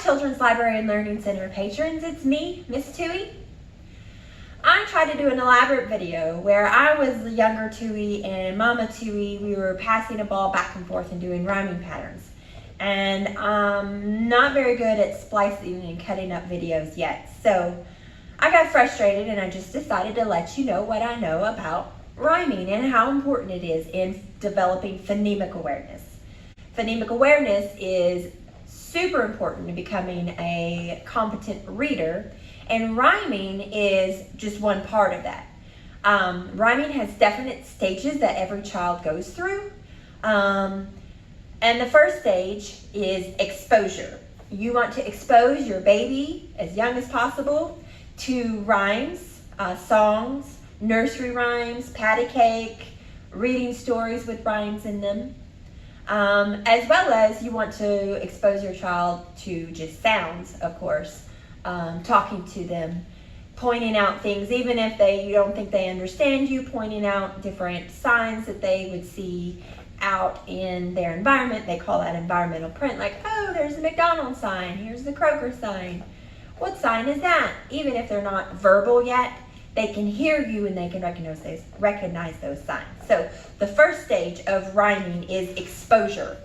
Children's Library and Learning Center patrons, it's me, Miss Tui. I tried to do an elaborate video where I was the younger Tui and Mama Tui. We were passing a ball back and forth and doing rhyming patterns. And I'm not very good at splicing and cutting up videos yet. So I got frustrated and I just decided to let you know what I know about rhyming and how important it is in developing phonemic awareness. Phonemic awareness is super important in becoming a competent reader, and rhyming is just one part of that. Rhyming has definite stages that every child goes through. And the first stage is exposure. You want to expose your baby as young as possible to rhymes, songs, nursery rhymes, patty cake, reading stories with rhymes in them. As well as you want to expose your child to just sounds, of course, talking to them, pointing out things, even if you don't think they understand you, pointing out different signs that they would see out in their environment. They call that environmental print, like, oh, there's the McDonald's sign, here's the Kroger sign. What sign is that? Even if they're not verbal yet, they can hear you and they can recognize those signs. So the first stage of rhyming is exposure.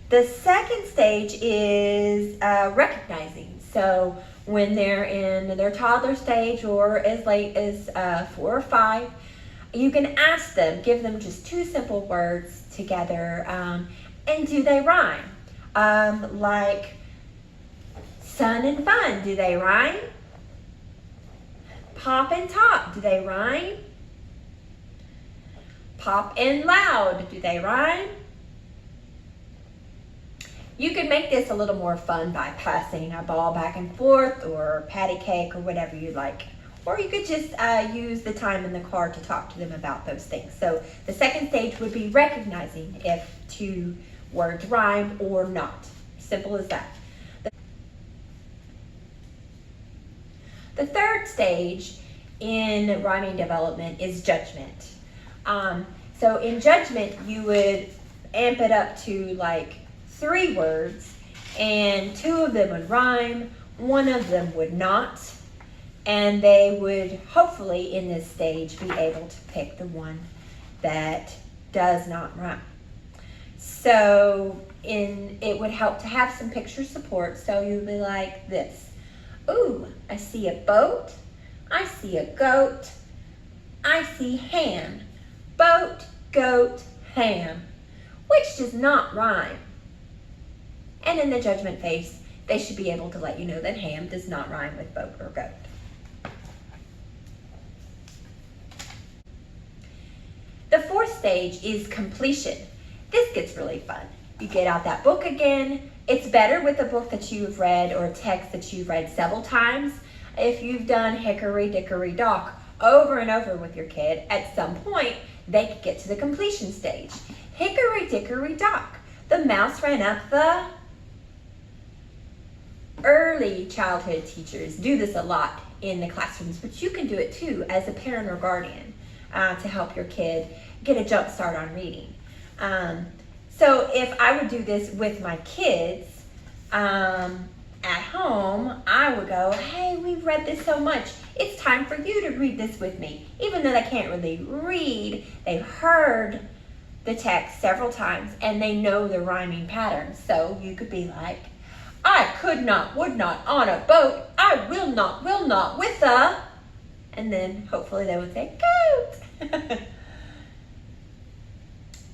The second stage is recognizing. So when they're in their toddler stage or as late as 4 or 5, you can ask them, give them just 2 simple words together, and do they rhyme? Like sun and fun, do they rhyme? Pop and top, do they rhyme? Pop and loud, do they rhyme? You can make this a little more fun by passing a ball back and forth or patty cake or whatever you like. Or you could just use the time in the car to talk to them about those things. So the second stage would be recognizing if 2 words rhyme or not. Simple as that. The third stage in rhyming development is judgment. So in judgment, you would amp it up to like 3 words, and 2 of them would rhyme, 1 of them would not, and they would hopefully in this stage be able to pick the one that does not rhyme. So it would help to have some picture support. So you'd be like this. Ooh, I see a boat, I see a goat, I see ham. Boat, goat, ham. Which does not rhyme? And in the judgment phase, they should be able to let you know that ham does not rhyme with boat or goat. The 4th stage is completion. This gets really fun. You get out that book again. It's better with a book that you've read or a text that you've read several times. If you've done Hickory Dickory Dock over and over with your kid, at some point they could get to the completion stage. Hickory Dickory Dock. The mouse ran up the... Early childhood teachers do this a lot in the classrooms, but you can do it too as a parent or guardian to help your kid get a jump start on reading. So if I would do this with my kids at home, I would go, hey, we've read this so much. It's time for you to read this with me. Even though they can't really read, they've heard the text several times and they know the rhyming patterns. So you could be like, I could not, would not on a boat. I will not with a... And then hopefully they would say, goat.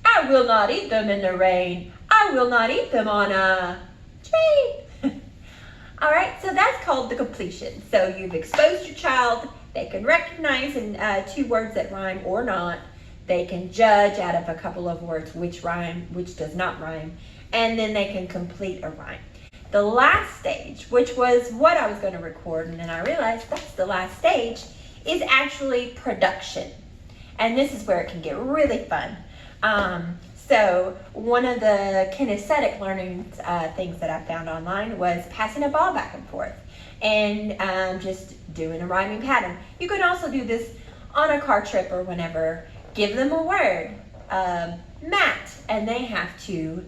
I will not eat them in the rain. I will not eat them on a train. All right, so that's called the completion. So you've exposed your child. They can recognize in 2 words that rhyme or not. They can judge out of a couple of words which rhyme, which does not rhyme. And then they can complete a rhyme. The last stage, which was what I was going to record, and then I realized that's the last stage, is actually production. And this is where it can get really fun. So one of the kinesthetic learning things that I found online was passing a ball back and forth and just doing a rhyming pattern. You can also do this on a car trip or whenever. Give them a word, mat, and they have to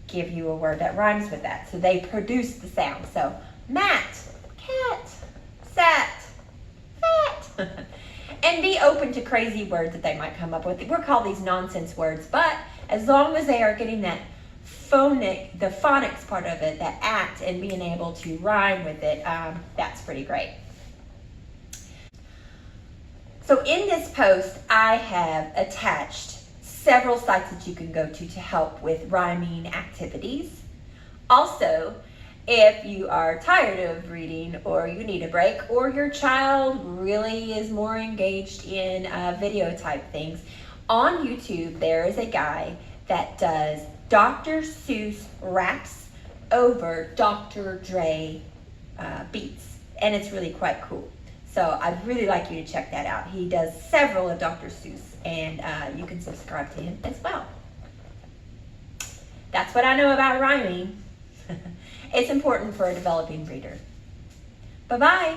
give you a word that rhymes with that. So they produce the sound. So mat, cat, sat, fat. And be open to crazy words that they might come up with. We're called these nonsense words, but as long as they are getting that the phonics part of it, that at, and being able to rhyme with it, that's pretty great. So in this post, I have attached several sites that you can go to help with rhyming activities. Also, if you are tired of reading, or you need a break, or your child really is more engaged in video type things, on YouTube there is a guy that does Dr. Seuss raps over Dr. Dre beats, and it's really quite cool. So I'd really like you to check that out. He does several of Dr. Seuss, and you can subscribe to him as well. That's what I know about rhyming. It's important for a developing reader. Bye-bye.